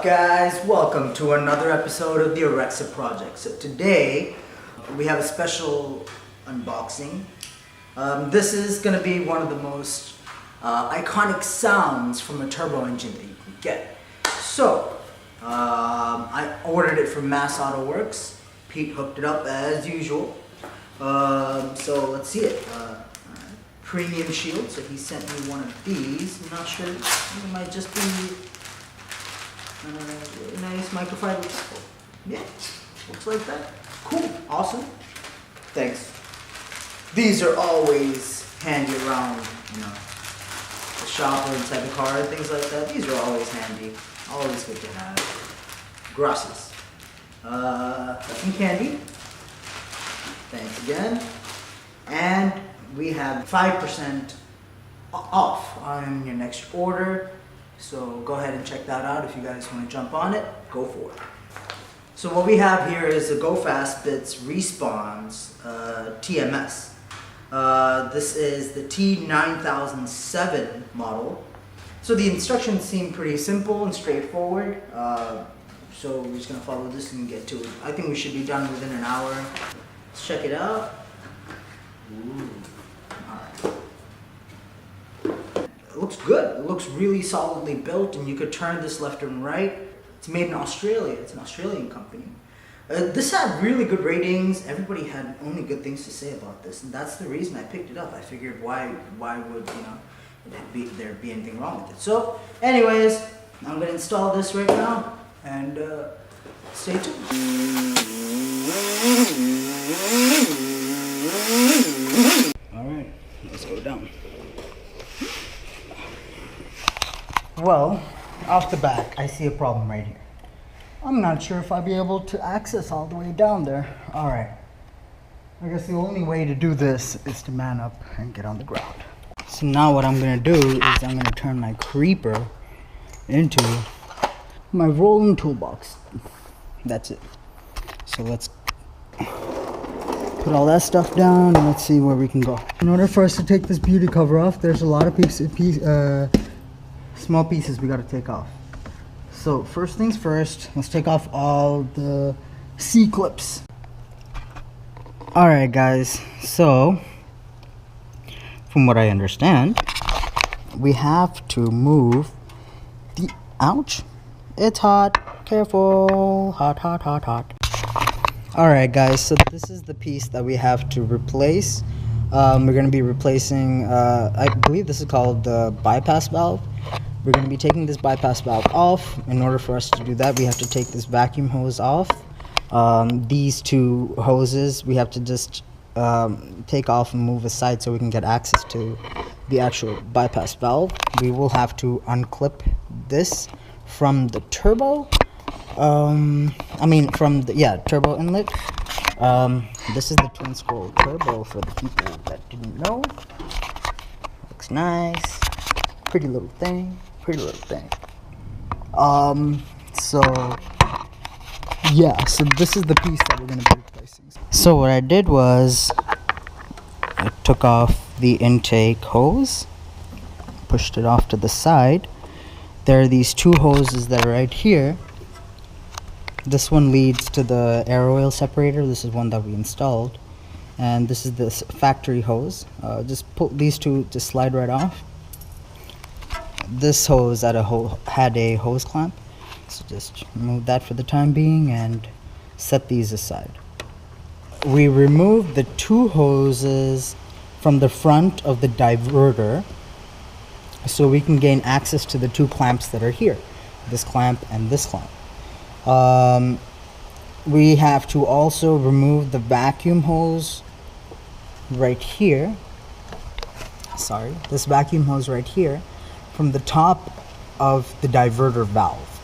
guys? Welcome to another episode of the AwRxA project. So today we have a special unboxing. This is going to be one of the most iconic sounds from a turbo engine that you can get. So I ordered it from AwRxA. Pete hooked it up as usual. So let's see it. Premium shield. So he sent me one of these. I'm not sure. It might just be nice microfiber. Yeah, looks like that. Cool, awesome. Thanks. These are always handy around, the shop or inside the car, things like that. These are always handy, always good to have. Gracias. Some candy. Thanks again. And we have 5% off on your next order. So go ahead and check that out if you guys want to jump on it. Go for it. So what we have here is a Go Fast Bitz Respawns TMS. This is the T9007 model. So the instructions seem pretty simple and straightforward. So we're just going to follow this and get to it. I think we should be done within an hour. Let's check it out. Ooh. It looks good. It looks really solidly built, and you could turn this left and right. It's made in Australia. It's an Australian company. This had really good ratings. Everybody had only good things to say about this, and that's the reason I picked it up. I figured why would there be anything wrong with it? So, anyways, I'm gonna install this right now, and stay tuned. All right, let's go down. Well, off the back, I see a problem right here. I'm not sure if I'll be able to access all the way down there. All right. I guess the only way to do this is to man up and get on the ground. So now what I'm going to do is I'm going to turn my creeper into my rolling toolbox. That's it. So let's put all that stuff down and let's see where we can go. In order for us to take this beauty cover off, there's a lot of small pieces we got to take off. So first things first, let's take off all the C-clips. Alright guys, so from what I understand, we have to move the, ouch, it's hot, careful, hot. Alright guys, so this is the piece that we have to replace. We're going to be replacing, I believe this is called the bypass valve. We're going to be taking this bypass valve off. In order for us to do that, we have to take this vacuum hose off. These two hoses, we have to just take off and move aside so we can get access to the actual bypass valve. We will have to unclip this from the turbo. From the, turbo inlet. This is the twin scroll turbo for the people that didn't know. Looks nice. Pretty little thing. So this is the piece that we're going to be replacing. So what I did was I took off the intake hose, pushed it off to the side. There are these two hoses that are right here. This one leads to the air oil separator. This is one that we installed, and this is the factory hose. Just pull these two to slide right off. This hose had a hose clamp, so just remove that for the time being and set these aside. We removed the two hoses from the front of the diverter so we can gain access to the two clamps that are here, this clamp and this clamp. We have to also remove the vacuum hose right here. This vacuum hose right here from the top of the diverter valve.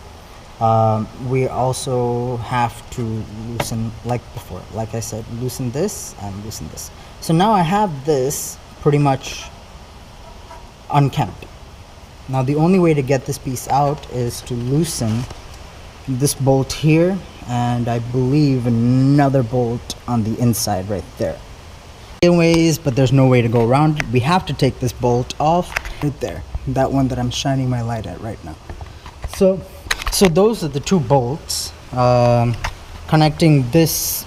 We also have to loosen, like before, like I said, loosen this and loosen this. So now I have this pretty much unkempt. Now the only way to get this piece out is to loosen this bolt here, and I believe another bolt on the inside right there. Anyways, but there's no way to go around it. We have to take this bolt off right there, that one that I'm shining my light at right now. So So those are the two bolts connecting this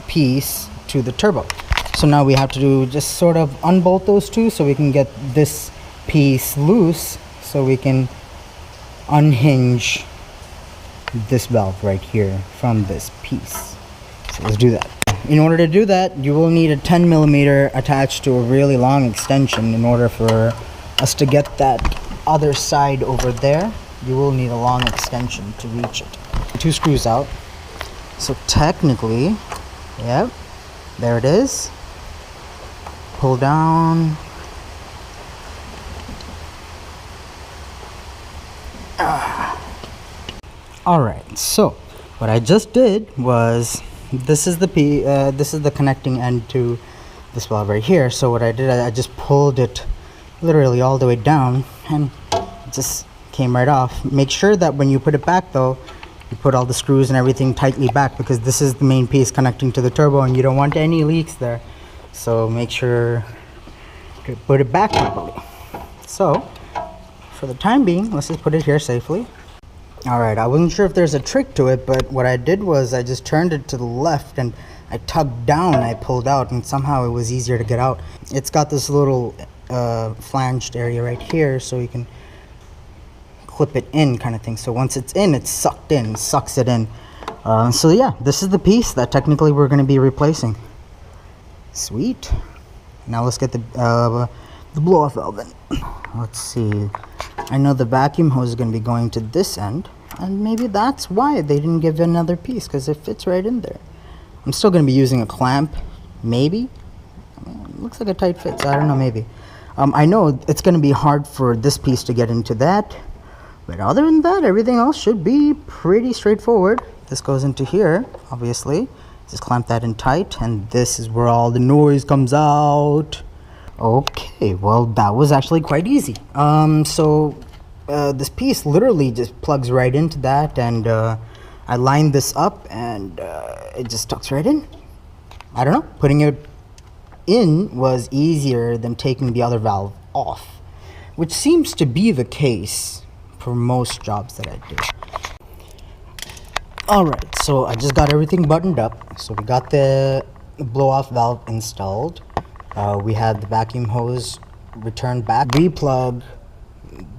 piece to the turbo. So now we have to do just sort of unbolt those two so we can get this piece loose, so we can unhinge this valve right here from this piece. So let's do that. In order to do that, you will need a 10 millimeter attached to a really long extension. In order for us to get that other side over there, you will need a long extension to reach it. 2 screws out. So technically, yep, there it is. Pull down. Alright, so what I just did was, this is the connecting end to this valve right here. So what I did, I just pulled it literally all the way down and it just came right off. Make sure that when you put it back though, you put all the screws and everything tightly back, because this is the main piece connecting to the turbo and you don't want any leaks there. So make sure to put it back properly. So for the time being, let's just put it here safely. Alright, I wasn't sure if there's a trick to it, but what I did was I just turned it to the left and I tugged down and I pulled out, and somehow it was easier to get out. It's got this little flanged area right here, so you can clip it in kind of thing. So once it's in, it's sucked in, sucks it in. So yeah, this is the piece that technically we're going to be replacing. Sweet. Now let's get the blow-off valve in. Let's see. I know the vacuum hose is going to be going to this end, and maybe that's why they didn't give another piece, because it fits right in there. I'm still going to be using a clamp, maybe. I mean, it looks like a tight fit, so I don't know, maybe. I know it's going to be hard for this piece to get into that, but other than that, everything else should be pretty straightforward. This goes into here, obviously. Just clamp that in tight, and this is where all the noise comes out. Okay, well, that was actually quite easy. This piece literally just plugs right into that, and I lined this up, and it just tucks right in. I don't know, putting it in was easier than taking the other valve off, which seems to be the case for most jobs that I do. Alright, so I just got everything buttoned up. So we got the blow-off valve installed. We had the vacuum hose returned back. Replug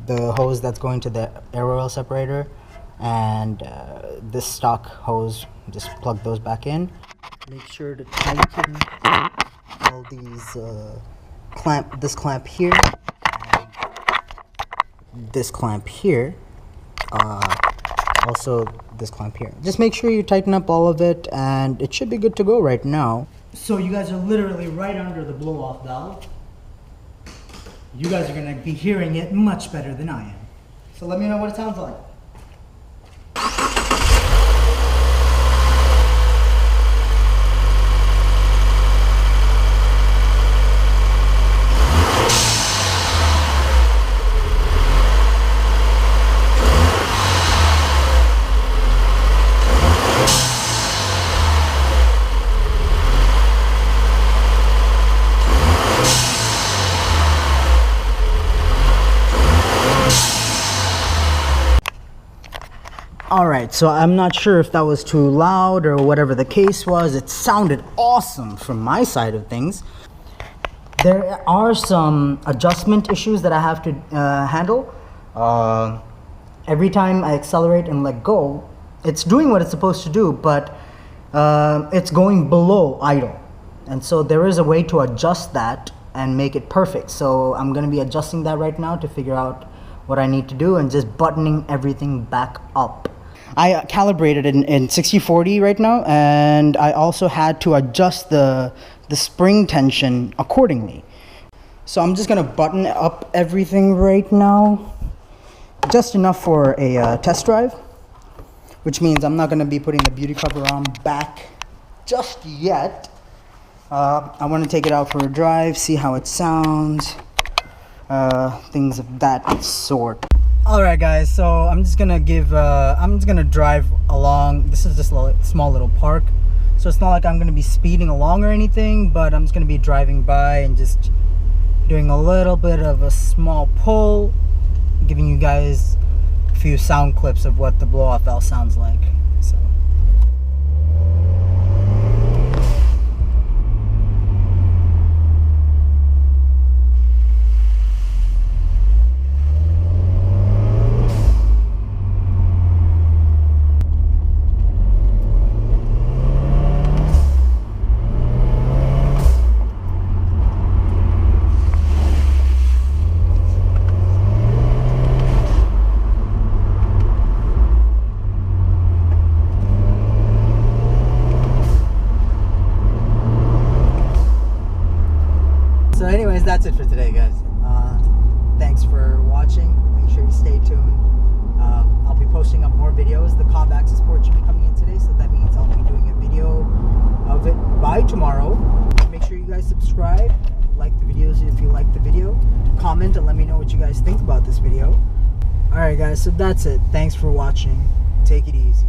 the hose that's going to the air oil separator, and this stock hose, just plug those back in. Make sure to tighten all these this clamp here, and this clamp here, also this clamp here. Just make sure you tighten up all of it, and it should be good to go right now. So you guys are literally right under the blow-off valve. You guys are gonna be hearing it much better than I am. So let me know what it sounds like. Alright, so I'm not sure if that was too loud or whatever the case was. It sounded awesome from my side of things. There are some adjustment issues that I have to handle. Every time I accelerate and let go, it's doing what it's supposed to do, but it's going below idle. And so there is a way to adjust that and make it perfect. So I'm going to be adjusting that right now to figure out what I need to do and just buttoning everything back up. I calibrated in 60/40 right now, and I also had to adjust the spring tension accordingly. So I'm just gonna button up everything right now, just enough for a test drive, which means I'm not gonna be putting the beauty cover on back just yet. I want to take it out for a drive, see how it sounds, things of that sort. Alright guys, so I'm just gonna drive along. This is just a small little park, so it's not like I'm gonna be speeding along or anything, but I'm just gonna be driving by and just doing a little bit of a small pull, giving you guys few sound clips of what the blow-off valve sounds like. So. So anyways, that's it for today, guys. Thanks for watching. Make sure you stay tuned. I'll be posting up more videos. The Cobb Access port should be coming in today, so that means I'll be doing a video of it by tomorrow. Make sure you guys subscribe, like the videos if you like the video, comment and let me know what you guys think about this video. Alright guys, so that's it. Thanks for watching. Take it easy.